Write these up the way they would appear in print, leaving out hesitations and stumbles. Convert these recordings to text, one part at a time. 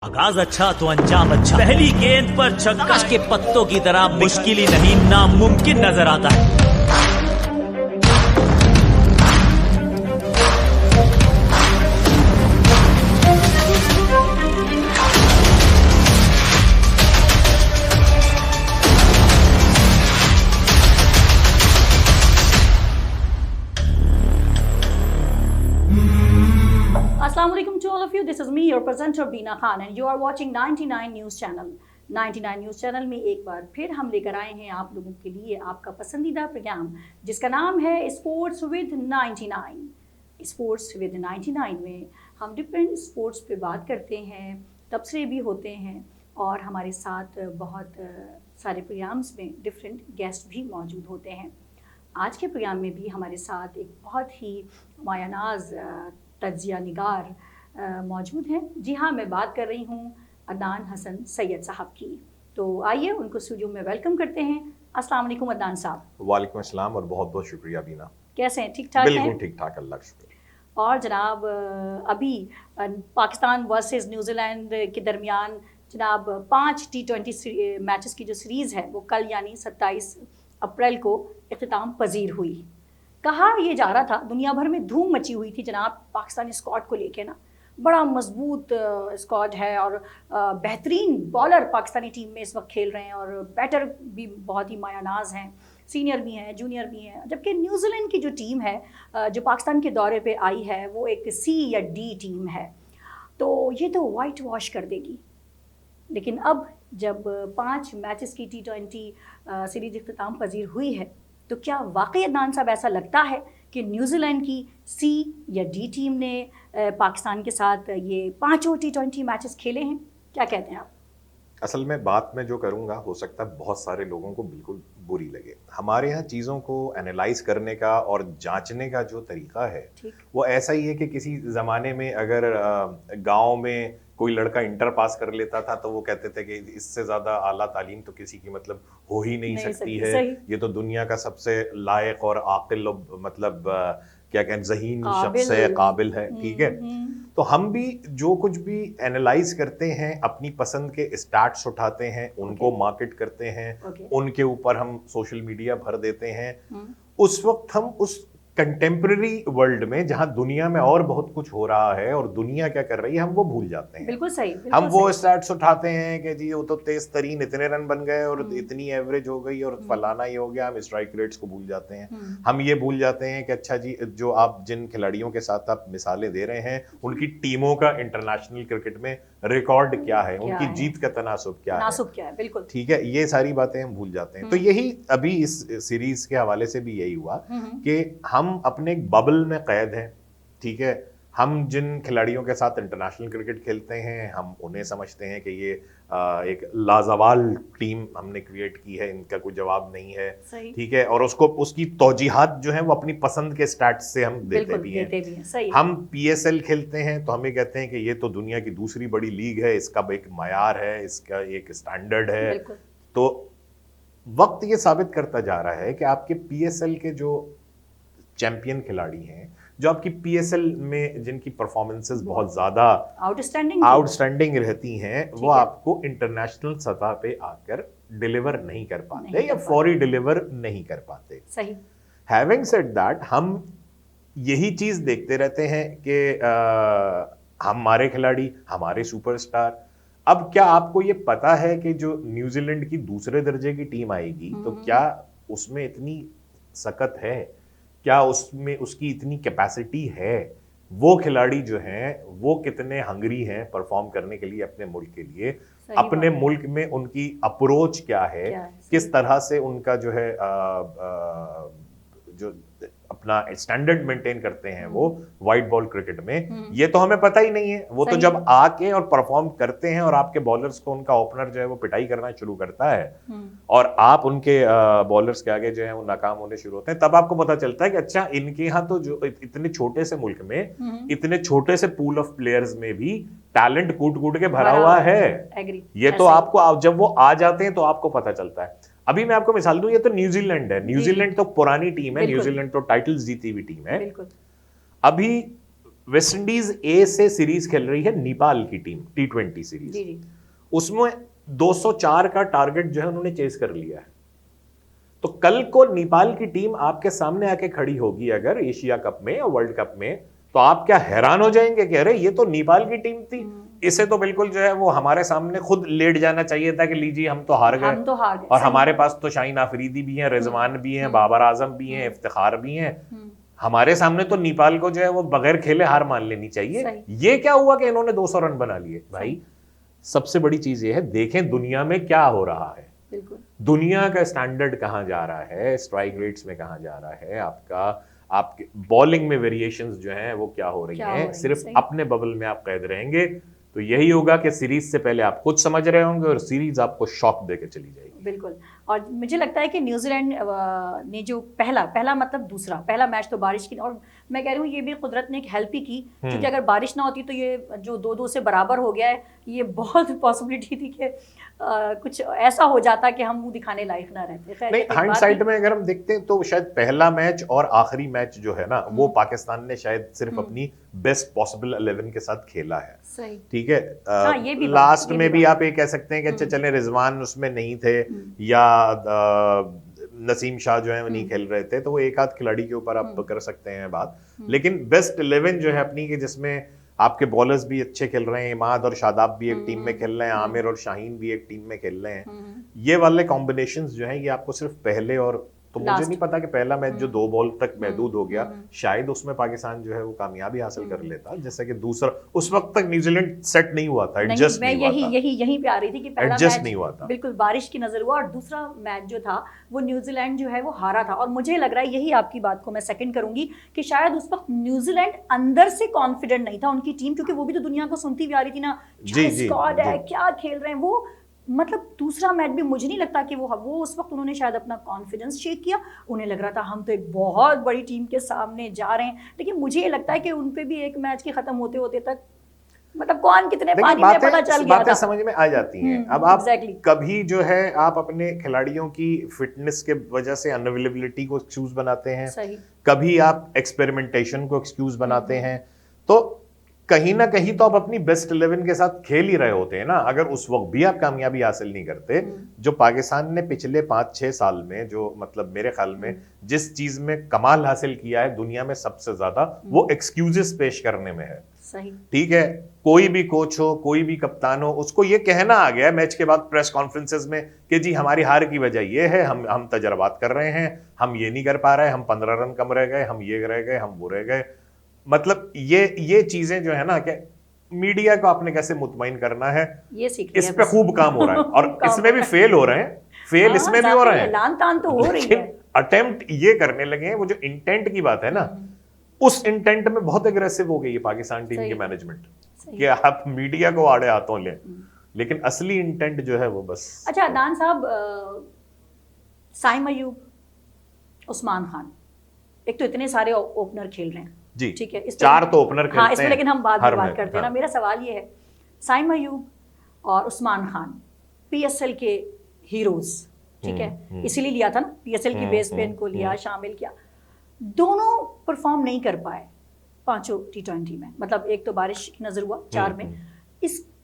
आगाज अच्छा तो अंजाम अच्छा। पहली गेंद पर छक्का के पत्तों की तरह मुश्किल ही नहीं नामुमकिन नजर आता है। Assalamualaikum to all of you. This is me, your presenter Beena Khan, and you are watching 99 News Channel. 99 News Channel में एक बार फिर हम लेकर आए हैं आप लोगों के लिए आपका पसंदीदा प्रोग्राम जिसका नाम है स्पोर्ट्स विद 99। स्पोर्ट्स विद 99 में हम डिफरेंट स्पोर्ट्स पे बात करते हैं, तबसरे भी होते हैं और हमारे साथ बहुत सारे प्रोग्राम्स में डिफरेंट गेस्ट भी मौजूद होते हैं। आज के प्रोग्राम में भी हमारे साथ एक बहुत ही मायानाज तज्जिया निगार मौजूद हैं। जी हाँ, मैं बात कर रही हूँ अदनान हसन सैयद साहब की। तो आइए उनको स्टूडियो में वेलकम करते हैं। अस्सलाम वालेकुम अदनान साहब। वालेकुम अस्सलाम और बहुत बहुत शुक्रिया बीना। कैसे हैं? ठीक ठाक हैं? बिल्कुल ठीक ठाक, अल्लाह का शुक्र। और जनाब अभी पाकिस्तान वर्सेस न्यूजीलैंड के दरमियान जनाब 5 T20 मैचेस की जो सीरीज़ है वो कल यानी 27 अप्रैल को इख्तिताम पजीर हुई। कहा ये जा रहा था, दुनिया भर में धूम मची हुई थी जनाब पाकिस्तानी स्क्वाड को लेके ना, बड़ा मजबूत स्क्वाड है और बेहतरीन बॉलर पाकिस्तानी टीम में इस वक्त खेल रहे हैं और बैटर भी बहुत ही मायानाज हैं, सीनियर भी हैं, जूनियर भी हैं। जबकि न्यूजीलैंड की जो टीम है जो पाकिस्तान के दौरे पे आई है वो एक C या D टीम है, तो ये तो वाइट वॉश कर देगी। लेकिन अब जब 5 मैचेस की T20 सीरीज इख्तिताम पजीर हुई है तो क्या वाकई अदनान साहब ऐसा लगता है कि न्यूजीलैंड की C या D टीम ने पाकिस्तान के साथ ये 5 T20 मैचेस खेले हैं? क्या कहते हैं आप? असल में बात मैं जो करूँगा हो सकता है बहुत सारे लोगों को बिल्कुल बुरी लगे। हमारे यहाँ चीज़ों को एनालाइज करने का और जांचने का जो तरीका है वो ऐसा ही है कि किसी ज़माने में अगर गांव में कोई लड़का इंटर पास कर लेता था तो वो कहते थे कि इससे ज़्यादा आला तालीम तो किसी की मतलब हो ही नहीं सकती है, ये तो दुनिया का सबसे लायक और आकिल मतलब क्या कहते ज़हीन शख्स है, काबिल है। ठीक है, तो हम भी जो कुछ भी एनालाइज करते हैं अपनी पसंद के स्टैट्स उठाते हैं, उनको मार्केट करते हैं, उनके ऊपर हम सोशल मीडिया भर देते हैं। उस वक्त हम उस कंटेम्प्रेरी वर्ल्ड में जहां दुनिया में और बहुत कुछ हो रहा है और दुनिया क्या कर रही है हम वो भूल जाते हैं। बिल्कुल सही, बिल्कुल हम वो स्टैट्स उठाते हैं कि जी वो तो तेज तरीन इतने रन बन गए और इतनी एवरेज हो गई और फलाना ही हो गया। हम स्ट्राइक रेट्स को भूल जाते हैं। हम ये भूल जाते हैं कि अच्छा जी जो आप जिन खिलाड़ियों के साथ आप मिसालें दे रहे हैं उनकी टीमों का इंटरनेशनल क्रिकेट में रिकॉर्ड क्या है, उनकी जीत का तनासुब क्या है। बिल्कुल ठीक है, ये सारी बातें हम भूल जाते हैं। तो यही अभी इस सीरीज के हवाले से भी यही हुआ कि हम अपने एक बबल में कैद हैं। ठीक है, हम जिन खिलाड़ियों के साथ इंटरनेशनल क्रिकेट खेलते हैं हम उन्हें समझते हैं कि ये एक लाजवाल टीम हमने क्रिएट की है, इनका कोई जवाब नहीं है। ठीक है, और उसको उसकी तौजीहात जो है वो अपनी पसंद के स्टैट्स से हम देते भी हैं। हम PSL खेलते हैं तो हमें कहते हैं कि ये तो दुनिया की दूसरी बड़ी लीग है, इसका एक मयार है, इसका एक स्टैंडर्ड है। तो वक्त ये साबित करता जा रहा है कि आपके PSL के जो चैंपियन खिलाड़ी हैं, जो आपकी PSL में जिनकी परफॉर्मेंसेस बहुत ज्यादा आउटस्टैंडिंग रहती हैं, वो आपको इंटरनेशनल सतह पे आकर डिलीवर नहीं कर पाते या फौरी डिलीवर नहीं कर पाते। सही। हैविंग सेड दैट, हम यही चीज देखते रहते हैं कि हमारे खिलाड़ी, हमारे सुपरस्टार। अब क्या आपको ये पता है कि जो न्यूजीलैंड की दूसरे दर्जे की टीम आएगी तो क्या उसमें इतनी सकत है, क्या उसमें उसकी इतनी कैपेसिटी है, वो खिलाड़ी जो हैं वो कितने हंगरी हैं परफॉर्म करने के लिए अपने मुल्क के लिए, अपने मुल्क में उनकी अप्रोच क्या है, किस तरह से उनका जो है जो अपना स्टैंडर्ड मेंटेन करते हैं वो वाइट बॉल क्रिकेट में, ये तो हमें पता ही नहीं है। वो तो जब आके और परफॉर्म करते हैं और आपके बॉलर्स को उनका ओपनर जो है वो पिटाई करना शुरू करता है और आप उनके बॉलर्स के आगे जो है वो नाकाम होने शुरू होते हैं, तब आपको पता चलता है कि अच्छा इनके यहाँ तो जो इतने छोटे से मुल्क में इतने छोटे से पूल ऑफ प्लेयर्स में भी टैलेंट कूट कूट के भरा हुआ है। ये तो आपको जब वो आ जाते हैं तो आपको पता चलता है। अभी मैं आपको मिसाल दूं, ये तो न्यूजीलैंड है, न्यूजीलैंड तो पुरानी टीम है, न्यूजीलैंड तो टाइटल्स जीती हुई टीम है। अभी वेस्ट इंडीज ए से सीरीज खेल रही है नेपाल की टीम, T20 सीरीज। जी जी। उसमें 204 का टारगेट जो है उन्होंने चेस कर लिया है। तो कल को नेपाल की टीम आपके सामने आके खड़ी होगी अगर एशिया कप में या वर्ल्ड कप में, तो आप क्या हैरान हो जाएंगे कि अरे ये तो नेपाल की टीम थी, इसे तो बिल्कुल जो है वो हमारे सामने खुद लेट जाना चाहिए था कि लीजिए हम तो हार गए। और हमारे पास तो शाहीन आफरीदी भी हैं, रिजवान भी हैं, बाबर आजम भी हैं, इफ्तिखार भी हैं। हमारे सामने तो नेपाल को जो है वो बगैर खेले हार मान लेनी चाहिए। ये क्या हुआ कि इन्होंने 200 रन बना लिए? भाई सबसे बड़ी चीज ये है, देखें दुनिया में क्या हो रहा है, दुनिया का स्टैंडर्ड कहां जा रहा है, स्ट्राइक रेट्स में कहां जा रहा है, आपके बॉलिंग में वेरिएशंस जो हैं वो क्या हो रही हैं। सिर्फ अपने बबल में आप कैद रहेंगे तो यही होगा कि सीरीज से पहले आप कुछ समझ रहे होंगे और सीरीज आपको शॉक देके चली जाएगी। बिल्कुल। और मुझे लगता है कि न्यूजीलैंड ने जो पहला मतलब दूसरा पहला मैच तो बारिश की, और मैं कह रही हूँ ये भी कुदरत ने एक हेल्प ही की, क्योंकि अगर बारिश ना होती तो ये जो 2-2 से बराबर हो गया है, ये बहुत पॉसिबिलिटी थी कि कुछ ऐसा हो जाता कि हम मुंह दिखाने लायक ना रहते। नहीं, हाइंडसाइट में अगर हम देखते हैं तो शायद पहला मैच और आखिरी मैच जो है ना वो पाकिस्तान ने शायद सिर्फ अपनी बेस्ट पॉसिबल 11 के साथ खेला है। सही, ठीक है। ये भी लास्ट में भी आप ये कह सकते हैं कि अच्छा चले रिजवान उसमें नहीं थे या नसीम शाह जो है वो नहीं खेल रहे थे, तो वो एक आध खिलाड़ी के ऊपर आप कर सकते हैं बात, लेकिन बेस्ट 11 जो है अपनी के जिसमें आपके बॉलर्स भी अच्छे खेल रहे हैं, इमाद और शादाब भी एक टीम में खेल रहे हैं, आमिर और शाहीन भी एक टीम में खेल रहे हैं, ये वाले कॉम्बिनेशंस जो हैं ये आपको सिर्फ पहले और तो मुझे नहीं पता कि पहला मैच जो 2 बॉल तक महदूद हो गया शायद उसमें पाकिस्तान जो है वो कामयाबी हासिल कर लेता, जैसे कि दूसरा उस वक्त तक न्यूजीलैंड सेट नहीं हुआ था, एडजस्ट नहीं हुआ था। यही पे आ रही थी कि पहला एडजस्ट नहीं हुआ था, बिल्कुल बारिश की नजर हुआ, और दूसरा मैच जो था वो न्यूजीलैंड जो है वो हारा था। और मुझे लग रहा है यही आपकी बात को मैं सेकंड करूंगी कि शायद उस वक्त न्यूजीलैंड अंदर से कॉन्फिडेंट नहीं था उनकी टीम, क्योंकि वो भी तो दुनिया को सुनती हुई आ रही थी ना, स्क्वाड है, क्या खेल रहे हैं वो। मतलब दूसरा मैच भी मुझे नहीं लगता कि वो उस वक्त उन्होंने शायद अपना कॉन्फिडेंस चेक किया, उन्हें लग रहा था हम तो एक बहुत बड़ी टीम के सामने जा रहे हैं। लेकिन मुझे ये लगता है कि उन पे भी एक मैच के खत्म होते होते तक मतलब कौन कितने पानी में पता चल गया था। बातें समझ में आ जाती हैं। अब आप कभी जो है आप अपने खिलाड़ियों की फिटनेस के वजह से अनअवेलेबिलिटी को एक्सक्यूज बनाते हैं, कभी आप एक्सपेरिमेंटेशन को एक्सक्यूज बनाते हैं, तो कहीं ना कहीं तो आप अपनी बेस्ट 11 के साथ खेल ही रहे होते हैं ना। अगर उस वक्त भी आप कामयाबी हासिल नहीं करते, जो पाकिस्तान ने पिछले 5-6 साल में जो मतलब मेरे ख्याल में जिस चीज में कमाल हासिल किया है दुनिया में सबसे ज्यादा, वो एक्सक्यूजेस पेश करने में है। सही, ठीक है, कोई भी कोच हो, कोई भी कप्तान हो, उसको ये कहना आ गया मैच के बाद प्रेस कॉन्फ्रेंसेस में कि जी हमारी हार की वजह ये है, हम तजर्बात कर रहे हैं, हम ये नहीं कर पा रहे, हम 15 रन कम रह गए, हम ये रह गए, हम वो रह गए। मतलब ये चीजें जो है ना कि मीडिया को आपने कैसे मुतमईन करना है, ये इस पे खूब काम हो रहा है और इसमें भी फेल हो रहे हैं, फेल इसमें भी हो रहे हैं, लान-तान तो हो रही है। अटेम्प्ट ये करने लगे हैं, वो जो इंटेंट की बात है ना, उस इंटेंट में बहुत एग्रेसिव हो गई है पाकिस्तान टीम की मैनेजमेंट कि आप मीडिया को आड़े हाथों लें, लेकिन असली इंटेंट जो है वो बस। अच्छा अदनान साहब, साइम अयूब, उस्मान खान, एक तो इतने सारे ओपनर खेल रहे हैं जी, ठीक है, 4 तो ओपनर खेलते हैं, इसमें लेकिन हम बाद में बात करते हैं ना। मेरा सवाल ये है, साइम अयूब और उस्मान खान PSL के हीरोज, ठीक है, इसीलिए लिया था ना, PSL की बेस पे इनको लिया, शामिल किया, दोनों परफॉर्म नहीं कर पाए 5 T20 में। मतलब एक तो बारिश की नजर हुआ 4 में,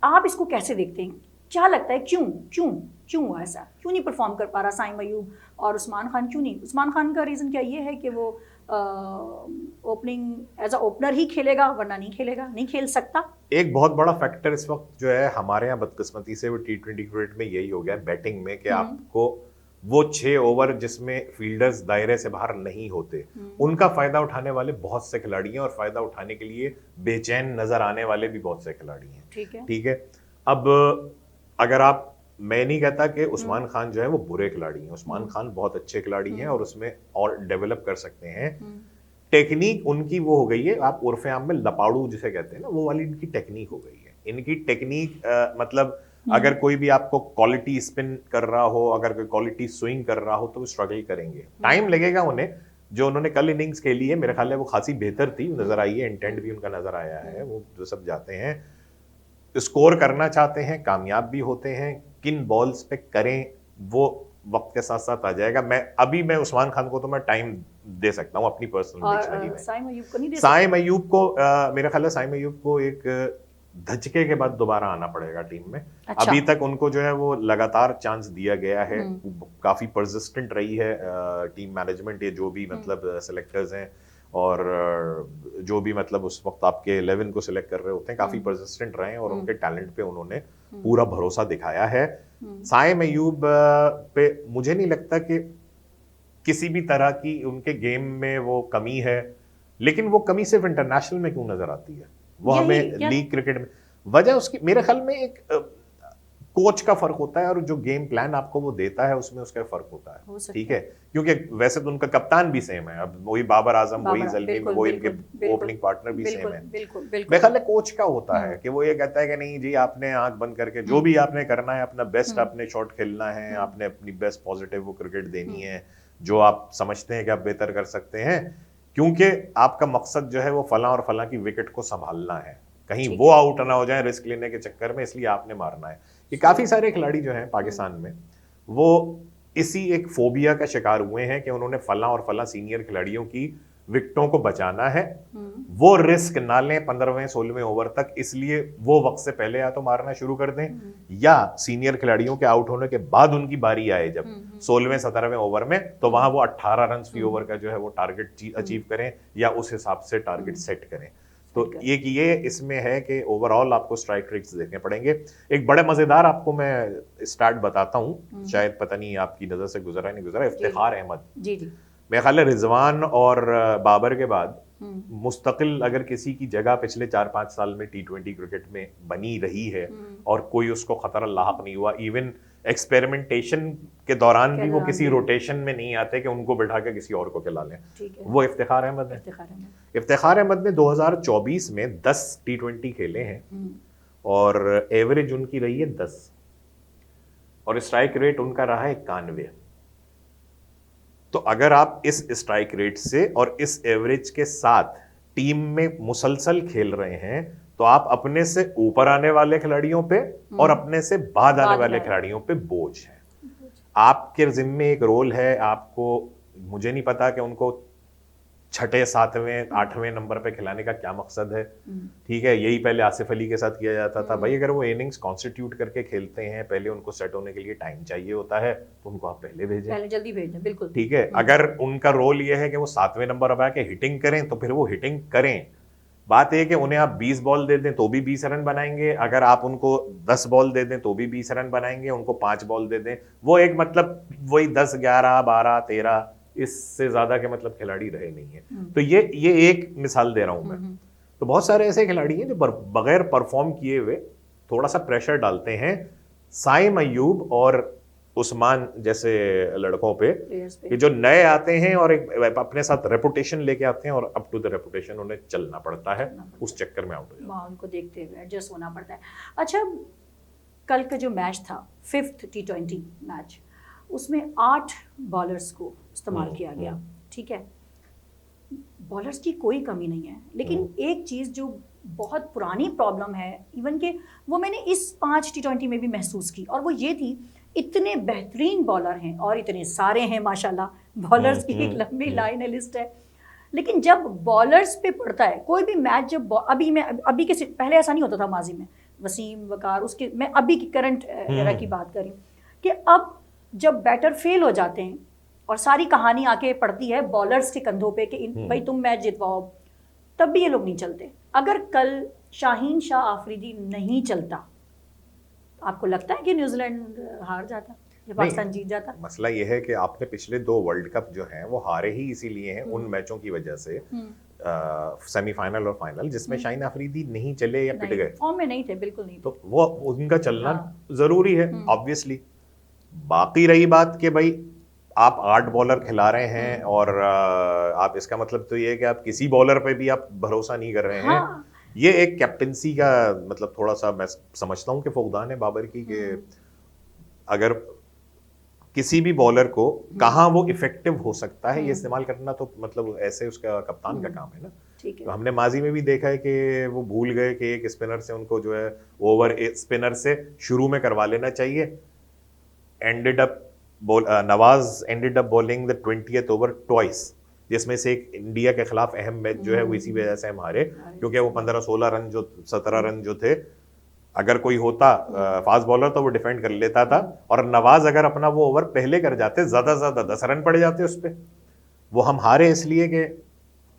आप इसको कैसे देखते हैं? क्या लगता है क्यों हुआ ऐसा? क्यों नहीं परफॉर्म कर पा रहा साइम अयूब और उस्मान खान? क्यों नहीं? उस्मान खान का रीजन क्या ये है कि वो ओपनिंग एज अ ओपनर ही खेलेगा, वरना नहीं खेलेगा, नहीं खेल सकता। एक बहुत बड़ा फैक्टर इस वक्त जो है हमारे यहाँ बदकिस्मती से वो T20 क्रिकेट में यही हो गया है बैटिंग में कि आपको वो 6 ओवर जिसमें फील्डर्स दायरे से बाहर नहीं होते, उनका फायदा उठाने वाले बहुत से खिलाड़ी हैं और फायदा उठाने के लिए बेचैन नजर आने वाले भी बहुत से खिलाड़ी हैं। ठीक है। अब अगर आप, मैं नहीं कहता कि उस्मान खान जो है वो बुरे खिलाड़ी हैं, उस्मान खान बहुत अच्छे खिलाड़ी हैं और उसमें और डेवलप कर सकते हैं। टेक्निक उनकी वो हो गई है, आप उर्फ आम में लपाड़ू जिसे कहते हैं ना, वो वाली इनकी टेक्निक हो गई है। इनकी टेक्निक मतलब अगर कोई भी आपको क्वालिटी स्पिन कर रहा हो, अगर कोई क्वालिटी स्विंग कर रहा हो तो वो स्ट्रगल करेंगे, टाइम लगेगा उन्हें। जो उन्होंने कल इनिंग्स खेली है मेरे ख्याल है वो खासी बेहतर थी, नजर आई है, इंटेंट भी उनका नजर आया है। वो जो सब जाते हैं स्कोर करना चाहते हैं, कामयाब भी होते हैं, किन बॉल्स पे करें वो वक्त के साथ साथ आ जाएगा। मैं उस्मान खान को तो मैं टाइम दे सकता हूँ अपनी पर्सनल डिक्शनरी और में। साइम अयूब को नहीं दे साइम अयूब को मेरा ख्याल है साइम अयूब को एक धचके के बाद दोबारा आना पड़ेगा टीम में। अच्छा। अभी तक उनको जो है वो लगातार चांस दिया गया है, काफी परसिस्टेंट रही है टीम मैनेजमेंट, ये जो भी मतलब सेलेक्टर्स हैं और जो भी मतलब उस वक्त आपके 11 को सिलेक्ट कर रहे होते हैं, काफी परसिस्टेंट रहे हैं और उनके टैलेंट पे उन्होंने पूरा भरोसा दिखाया है। साइम अयूब पे मुझे नहीं लगता कि किसी भी तरह की उनके गेम में वो कमी है, लेकिन वो कमी सिर्फ इंटरनेशनल में क्यों नजर आती है, वो हमें लीग क्रिकेट में वजह उसकी मेरे ख्याल में एक कोच का फर्क होता है और जो गेम प्लान आपको वो देता है उसमें उसका फर्क होता है, ठीक है, क्योंकि वैसे तो उनका कप्तान भी सेम है, अब वही बाबर आजम, वही जलमी, वही इनके ओपनिंग पार्टनर भी सेम है। मेरे ख्याल में कोच का होता है कि वो ये कहता है कि नहीं जी आपने आंख बंद करके जो भी आपने करना है, अपना बेस्ट आपने शॉट खेलना है, आपने अपनी बेस्ट पॉजिटिव वो क्रिकेट देनी है जो आप समझते हैं कि आप बेहतर कर सकते हैं, क्योंकि आपका मकसद जो है वो फलां और फलां की विकेट को संभालना है, कहीं वो आउट ना हो जाए रिस्क लेने के चक्कर में, इसलिए आपने मारना है। ये काफी सारे खिलाड़ी जो हैं पाकिस्तान में वो इसी एक फोबिया का शिकार हुए हैं कि उन्होंने फलां और फलां सीनियर खिलाड़ियों की विकेटों को बचाना है, वो रिस्क ना लें 15वें 16वें ओवर तक, इसलिए वो वक्त से पहले या तो मारना शुरू कर दें या सीनियर खिलाड़ियों के आउट होने के बाद उनकी बारी आए जब 16वें 17वें ओवर में, तो वहां वो 18 रन फी ओवर का जो है वो टारगेट अचीव करें या उस हिसाब से टारगेट सेट करें। तो ये इसमें है कि ओवरऑल आपको स्ट्राइक रेट्स देखने पड़ेंगे। एक बड़े मजेदार आपको मैं स्टार्ट बताता हूं, शायद पता नहीं आपकी नजर से गुजरा नहीं गुजरा, इफ्तिखार अहमद। जी जी। मेरे ख्याल है रिजवान और बाबर के बाद मुस्तकिल अगर किसी की जगह पिछले 4-5 साल में T20 क्रिकेट में बनी रही है और कोई उसको खतरा लाहक नहीं हुआ, इवन एक्सपेरिमेंटेशन के दौरान भी वो किसी रोटेशन में नहीं आते कि उनको बैठा के किसी और को खिला लें, वो इफ्तिखार अहमद है। इफ्तिखार अहमद ने 2024 में 10 T20 खेले हैं और एवरेज उनकी रही है 10 और स्ट्राइक रेट उनका रहा है 91। तो अगर आप इस स्ट्राइक रेट से और इस एवरेज के साथ टीम में मुसलसल खेल रहे हैं तो आप अपने से ऊपर आने वाले खिलाड़ियों पे और अपने से बाद आने वाले खिलाड़ियों पे बोझ है। आपके जिम्मे एक रोल है, आपको मुझे नहीं पता कि उनको 6, 7, 8वें नंबर पे खिलाने का क्या मकसद है, ठीक है, यही पहले आसिफ अली के साथ किया जाता था। भाई अगर वो इनिंग्स कॉन्स्टिट्यूट करके खेलते हैं, पहले उनको सेट होने के लिए टाइम चाहिए होता है, तो उनको आप पहले भेजें, पहले जल्दी भेजें, बिल्कुल ठीक है। अगर उनका रोल ये है कि वो 7वें नंबर पर आके हिटिंग करें तो फिर वो हिटिंग करें। बात यह कि उन्हें आप 20 बॉल दे दें तो भी 20 रन बनाएंगे, अगर आप उनको 10 बॉल दे दें तो भी 20 रन बनाएंगे, उनको 5 बॉल दे दें, वो एक मतलब वही 10, 11, 12, 13, इससे ज्यादा के मतलब खिलाड़ी रहे नहीं है। तो ये एक मिसाल दे रहा हूं मैं। तो बहुत सारे ऐसे खिलाड़ी हैं जो बगैर परफॉर्म किए हुए थोड़ा सा प्रेशर डालते हैं साइम अयूब और उस्मान जैसे लड़कों पे कि जो नए आते हैं और एक अपने साथ रेपुटेशन लेके आते हैं और अप टू द रेपुटेशन उन्हें चलना पड़ता है, उस चक्कर में आउट हो जाता है, उनको देखते हुए एडजस्ट होना पड़ता है। अच्छा, कल का जो मैच था 5th T20 मैच, उसमें 8 बॉलर्स को इस्तेमाल किया गया, ठीक है, बॉलर्स की कोई कमी नहीं है, लेकिन एक चीज़ जो बहुत पुरानी प्रॉब्लम है इवन के वो मैंने इस 5 T20 में भी महसूस की, और वो ये थी इतने बेहतरीन बॉलर हैं और इतने सारे हैं माशाल्लाह, बॉलर्स की एक लंबी लाइन है, लिस्ट है, लेकिन जब बॉलर्स पे पड़ता है कोई भी मैच, जब अभी के पहले ऐसा नहीं होता था माजी में, वसीम वकार, उसके मैं अभी की करंट एरा की बात कर रही हूँ कि अब जब बैटर फेल हो जाते हैं और सारी कहानी आके पड़ती है बॉलर्स के कंधों पे कि भाई तुम मैच जितवाओ, तब भी ये लोग नहीं चलते। अगर कल शाहीन शाह आफरीदी नहीं चलता, आपको लगता है कि न्यूजीलैंड हार जाता या पाकिस्तान जीत जाता? मसला यह है कि आपने पिछले 2 वर्ल्ड कप जो हैं वो हारे ही इसीलिए हैं उन मैचों की वजह से, सेमीफाइनल और फाइनल, जिसमें शाहीन आफरीदी नहीं चले या पिट गए, फॉर्म में नहीं थे, बिल्कुल नहीं थे, तो वो उनका चलना जरूरी है ऑब्वियसली। बाकी रही बात कि भाई आप 8 बॉलर खिला रहे हैं और आप, इसका मतलब तो ये है कि आप किसी बॉलर पे भी आप भरोसा नहीं कर रहे हैं। ये एक कैप्टनसी का मतलब थोड़ा सा मैं समझता हूँ कि फुकदान है बाबर की, कि अगर किसी भी बॉलर को कहाँ वो इफेक्टिव हो सकता है ये इस्तेमाल करना, तो मतलब ऐसे उसका कप्तान का काम है ना। तो हमने माजी में भी देखा है कि वो भूल गए कि एक स्पिनर से उनको जो है ओवर स्पिनर से शुरू में करवा लेना चाहिए। Nawaz ended up bowling the 20th over twice, जिसमें से एक इंडिया के खिलाफ अहम मैच जो है वो इसी वजह से हम हारे, क्योंकि वो 15-16 रन जो 17 रन जो थे, अगर कोई होता फास्ट बॉलर तो वो डिफेंड कर लेता था, और नवाज अगर अपना वो ओवर पहले कर जाते ज्यादा से ज्यादा 10 रन पड़ जाते उस पर। वो हम हारे इसलिए कि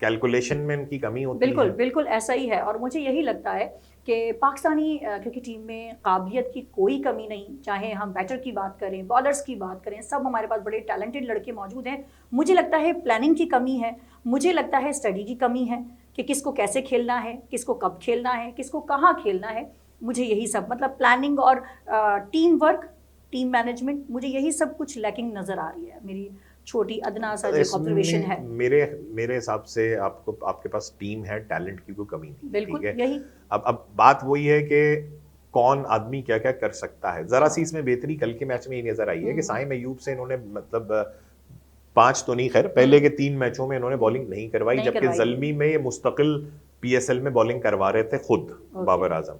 कैलकुलेशन में इनकी कमी होती है। बिल्कुल बिल्कुल ऐसा ही है। और मुझे यही लगता है कि पाकिस्तानी क्रिकेट टीम में काबिलियत की कोई कमी नहीं, चाहे हम बैटर की बात करें, बॉलर्स की बात करें, सब हमारे पास बड़े टैलेंटेड लड़के मौजूद हैं। मुझे लगता है प्लानिंग की कमी है, मुझे लगता है स्टडी की कमी है कि किसको कैसे खेलना है, किसको कब खेलना है, किसको कहाँ खेलना है। मुझे यही सब, मतलब प्लानिंग और टीम वर्क, टीम मैनेजमेंट, मुझे यही सब कुछ लैकिंग नज़र आ रही है। मेरी छोटी अदना सा जो ऑब्जर्वेशन है। मेरे हिसाब से आपके पास टीम है, टैलेंट की कोई कमी नहीं। बिल्कुल ठीक है? यही। अब बात वही है कि कौन आदमी क्या क्या कर सकता है। जरा सी इसमें बेहतरी कल के मैच में ये नजर आई है कि साइम अयूब से इन्होंने मतलब 5 तो नहीं, खैर पहले के 3 मैचों में इन्होंने बॉलिंग नहीं करवाई, जबकि जल्मी में ये मुस्तकिल पीएसएल में बॉलिंग करवा रहे थे खुद बाबर आजम।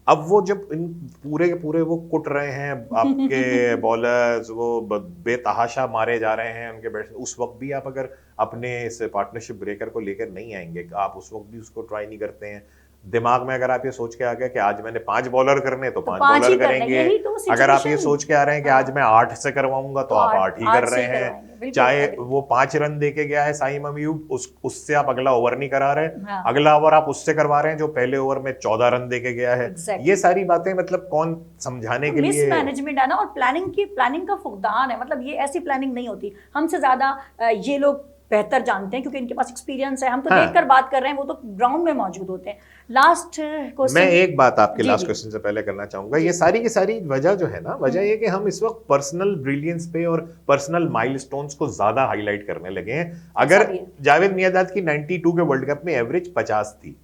अब वो जब इन पूरे के पूरे वो कुट रहे हैं आपके बॉलर्स, वो बेतहाशा मारे जा रहे हैं उनके बैट्समैन, उस वक्त भी आप अगर अपने इस पार्टनरशिप ब्रेकर को लेकर नहीं आएंगे, आप उस वक्त भी उसको ट्राई नहीं करते हैं। दिमाग में अगर आप ये सोच के आ गए कि आज मैंने 5 बॉलर करने तो 5 बॉलर करेंगे, अगर आप ये सोच के आ रहे हैं कि आज मैं 8 से करवाऊंगा तो आप 8 ही कर रहे हैं। चाहे वो 5 रन दे के गया है साइम अयूब, उससे आप अगला ओवर नहीं करा रहे, अगला ओवर आप उससे करवा रहे हैं जो पहले ओवर में 14 रन दे के गया है। ये सारी बातें मतलब कौन समझाने के लिए? मिसमैनेजमेंट है ना, और प्लानिंग का फुकदान है। मतलब ये ऐसी प्लानिंग नहीं होती, हमसे ज्यादा ये लोग बेहतर जानते हैं क्योंकि इनके पास एक्सपीरियंस है। हम तो देखकर बात कर रहे हैं, वो तो ग्राउंड में मौजूद होते हैं। लास्ट क्वेश्चन, मैं एक बात आपके लास्ट क्वेश्चन से पहले करना चाहूंगा। ये सारी की सारी वजह जो है ना, वजह ये कि हम इस वक्त पर्सनल ब्रिलियंस पे और पर्सनल माइलस्टोन्स को ज्यादा हाईलाइट करने लगे हैं। अगर जावेद मियांदाद की 92 के वर्ल्ड कप में एवरेज 50 थी,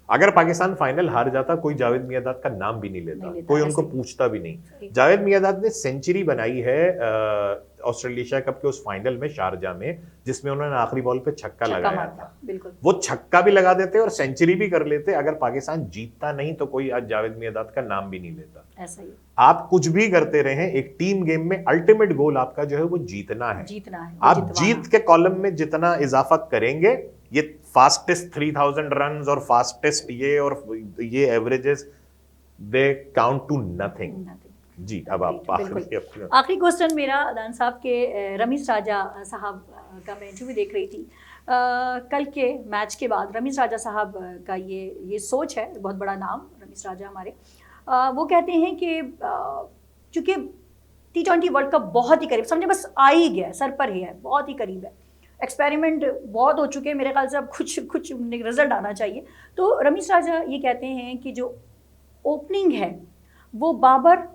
अगर पाकिस्तान फाइनल हार जाता कोई जावेद मियांदाद का नाम भी नहीं लेता, कोई उनको पूछता भी नहीं। जावेद मियांदाद ने सेंचुरी बनाई है ऑस्ट्रेलिया कप के उस फाइनल में शारजा में, जिसमें उन्होंने आखिरी बॉल पे छक्का लगाया था। वो छक्का भी लगा देते और सेंचुरी भी कर लेते, अगर पाकिस्तान जीतता नहीं तो कोई आज जावेद मियांदाद का नाम भी नहीं लेता। ऐसा ही आप कुछ भी करते रहे, एक टीम गेम में अल्टीमेट गोल आपका जो है वो जीतना है। आप जीत के कॉलम में जितना इजाफा करेंगे, ये फास्टेस्ट 3000 रन और फास्टेस्ट ये और ये averages, they count to nothing. जी, अब आप आखिरी क्वेश्चन मेरा अदनान साहब के रमीज राजा साहब का मैं इंटरव्यू देख रही थी कल के मैच के बाद। रमीज राजा साहब का ये सोच है, बहुत बड़ा नाम रमीज राजा हमारे, वो कहते हैं कि चूंकि T20 वर्ल्ड कप बहुत ही करीब, समझे बस आ ही गया, सर पर ही है, बहुत ही करीब है, एक्सपेरिमेंट बहुत हो चुके हैं, मेरे ख्याल से अब कुछ रिजल्ट आना चाहिए। तो रमीज राजा ये कहते हैं कि जो ओपनिंग है वो बाबर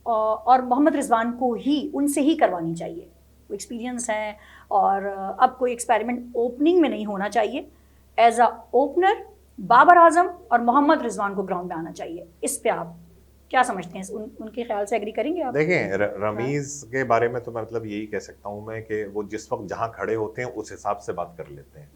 और मोहम्मद रिजवान को ही, उनसे ही करवानी चाहिए। वो एक्सपीरियंस है और अब कोई एक्सपेरिमेंट ओपनिंग में नहीं होना चाहिए। As a opener Babar Azam और मोहम्मद रिजवान को ग्राउंड में आना चाहिए। इस पे आप क्या समझते हैं? उनके ख्याल से एग्री करेंगे आप? देखें, रमीज के बारे में तो मतलब यही कह सकता हूं मैं कि वो जिस वक्त जहां खड़े होते हैं उस हिसाब से बात कर लेते हैं।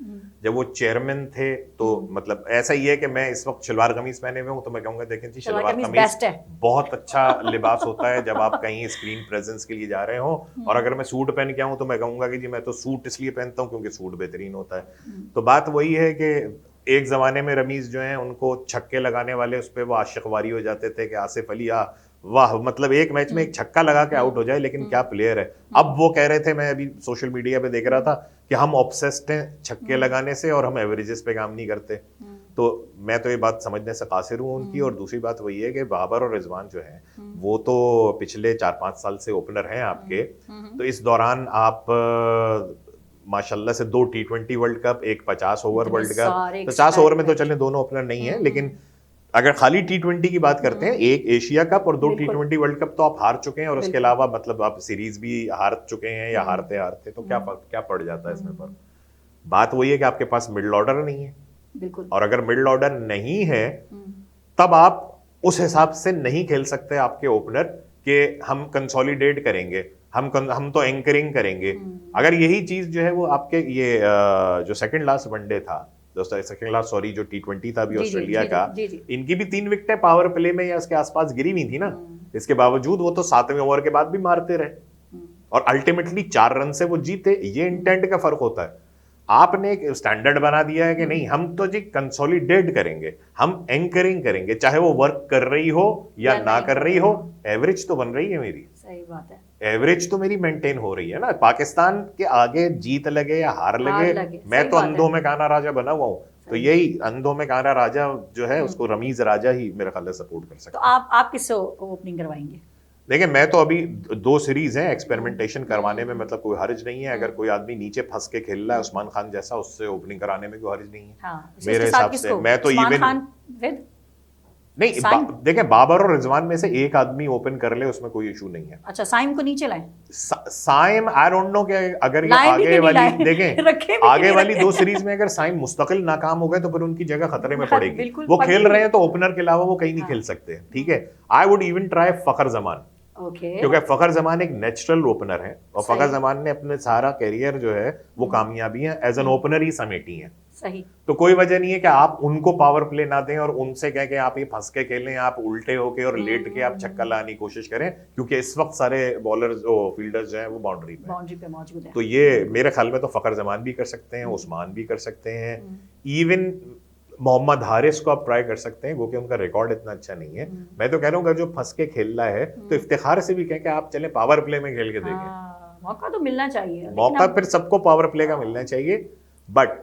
जब वो चेयरमैन थे तो मतलब ऐसा ही है कि मैं इस वक्त शलवार कमीज पहने हुए हूं तो मैं कहूंगा देखें जी, शलवार कमीज बहुत अच्छा लिबास होता है जब आप कहीं स्क्रीन प्रेजेंस के लिए जा रहे हो, और अगर मैं सूट पहन के आऊं तो मैं कहूंगा कि जी मैं तो सूट इसलिए पहनता हूं क्योंकि सूट बेहतरीन होता है। तो बात वही है कि एक जमाने में रमीज जो हैं उनको छक्के लगाने वाले उस पर वो आशिकवारी हो जाते थे कि आसिफ अली वाह, मतलब एक मैच में एक छक्का लगा के आउट हो जाए, लेकिन क्या प्लेयर है। अब वो कह रहे थे, मैं अभी सोशल मीडिया पे देख रहा था कि हम ऑब्सेस्ड हैं छक्के लगाने से और हम एवरेजेस पे काम नहीं करते। तो मैं तो ये बात समझने से कासिर हूँ उनकी। और दूसरी बात वही है कि बाबर और रिजवान जो है वो तो पिछले 4-5 साल से ओपनर हैं आपके। तो इस दौरान आप माशाल्लाह से 2 T20 वर्ल्ड कप, एक 50 ओवर वर्ल्ड कप, 50 ओवर में तो चलें दोनों ओपनर नहीं है, लेकिन अगर खाली T20 की बात करते हैं, एक एशिया कप और 2 T20 वर्ल्ड कप तो आप हार चुके हैं, और उसके अलावा मतलब आप सीरीज भी हार चुके हैं या हारते हारते, तो क्या पड़ जाता है इसमें? पर बात वही है कि आपके पास मिडिल ऑर्डर नहीं है, और अगर मिडिल ऑर्डर नहीं है तब आप उस हिसाब से नहीं खेल सकते आपके ओपनर कि हम कंसोलिडेट करेंगे, हम तो एंकरिंग करेंगे। अगर यही चीज जो है वो आपके ये जो सेकंड लास्ट वनडे था, जो T20 था भी ऑस्ट्रेलिया का, इनकी भी 3 विकेटें पावर प्ले में या उसके आसपास गिरी हुई थी ना, इसके बावजूद वो तो 7वें ओवर के बाद भी मारते रहे और अल्टीमेटली 4 रन से वो जीते। ये इंटेंट का फर्क होता है। आपने एक स्टैंडर्ड बना दिया है कि नहीं, हम तो जी कंसोलिडेट करेंगे, हम एंकरिंग करेंगे, चाहे वो वर्क कर रही हो या ना कर रही हो, एवरेज तो बन रही है मेरी। सही बात है, एवरेज तो मेरी मेंटेन हो रही है ना। पाकिस्तान के आगे जीत लगे या हार लगे, मैं तो अंधों में काना राजा बना हुआ हूँ। तो यही अंधों में काना राजा जो है उसको रमीज राजा ही मेरा ख्याल है सपोर्ट कर सकता है। तो आप किससे ओपनिंग करवाएंगे? देखिए, मैं तो अभी 2 सीरीज हैं, एक्सपेरिमेंटेशन करवाने में मतलब कोई हर्ज नहीं है। अगर कोई आदमी नीचे फंस के खेल रहा है उस्मान खान जैसा, उससे ओपनिंग कराने में कोई हर्ज नहीं है। हाँ, मेरे हिसाब से मैं तो इवन नहीं, देखें बाबर और रिजवान में से एक आदमी ओपन कर ले उसमें कोई इशू नहीं है। अच्छा, साइम को नीचे लाएं? साइम आई डोंट नो कि अगर ये आगे वाली देखें आगे वाली 2 सीरीज में अगर साइम मुस्तकिल नाकाम हो गए तो फिर उनकी जगह खतरे में पड़ेगी। वो खेल रहे हैं तो ओपनर के अलावा वो कहीं नहीं खेल सकते, ठीक है। आई वुड इवन ट्राई फखर जमान, क्योंकि फखर जमान एक नेचुरल ओपनर है और फखर जमान ने अपने सारा कैरियर जो है वो कामयाबियां एज एन ओपनर ही समेटी हैं। सही। तो कोई वजह नहीं है कि आप उनको पावर प्ले ना दें और उनसे कह के आप ये फंस के खेलें, आप उल्टे होके और लेट के आप छक्का लाने की कोशिश करें, क्योंकि इस वक्त सारे बॉलर्स फील्डर्स जो हैं वो बाउंड्री पे मौजूद हैं। तो ये मेरे ख्याल में तो फखर जमान भी कर सकते हैं, उस्मान भी कर सकते हैं, इवन मोहम्मद हारिस को आप ट्राई कर सकते हैं, क्योंकि उनका रिकॉर्ड इतना अच्छा नहीं है। मैं तो कह रहा हूँ जो फंस के खेल रहा है तो इफ्तिखार से भी कह के आप चले पावर प्ले में खेल के देखें। मौका तो मिलना चाहिए, मौका फिर सबको पावर प्ले का मिलना चाहिए। बट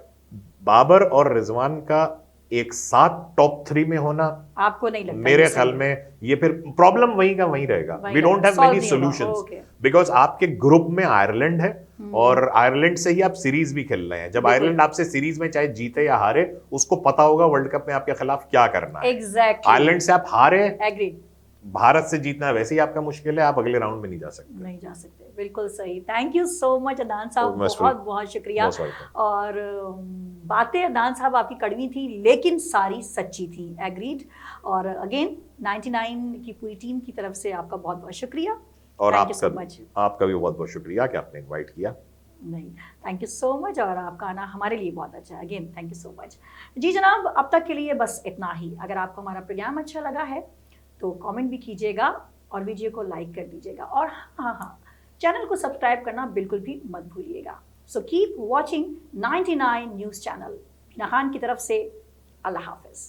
बाबर और रिजवान का एक साथ टॉप 3 में होना आपको नहीं लगता? मेरे ख्याल में ये फिर प्रॉब्लम वही का वही रहेगा। We don't have many solutions because आपके ग्रुप में आयरलैंड है और आयरलैंड से ही आप सीरीज भी खेल रहे हैं। जब आयरलैंड आपसे सीरीज में चाहे जीते या हारे, उसको पता होगा वर्ल्ड कप में आपके खिलाफ क्या करना है। एग्जैक्टली। आयरलैंड से आप हारे, एग्री। भारत से जीतना वैसे ही आपका मुश्किल है, आप अगले राउंड में नहीं जा सकते। बिल्कुल सही। Thank you so much Adnan साहब, बहुत बहुत शुक्रिया। और बातें अदनान साहब आपकी कड़वी थी लेकिन सारी सच्ची थी, एग्रीड। और अगेन 99 की पूरी टीम की तरफ से आपका बहुत बहुत शुक्रिया। और आपका भी बहुत बहुत शुक्रिया कि आपने इनवाइट किया। नहीं, थैंक यू सो मच। और आपका आना हमारे लिए बहुत अच्छा है। Again thank you so much. जी जनाब, अब तक के लिए बस इतना ही। अगर आपको हमारा प्रोग्राम अच्छा लगा है तो कमेंट भी कीजिएगा और वीडियो को लाइक कर दीजिएगा। और हाँ, चैनल को सब्सक्राइब करना बिल्कुल भी मत भूलिएगा। So keep watching 99 news channel. Heena Khan की तरफ से अल्लाह हाफिज़।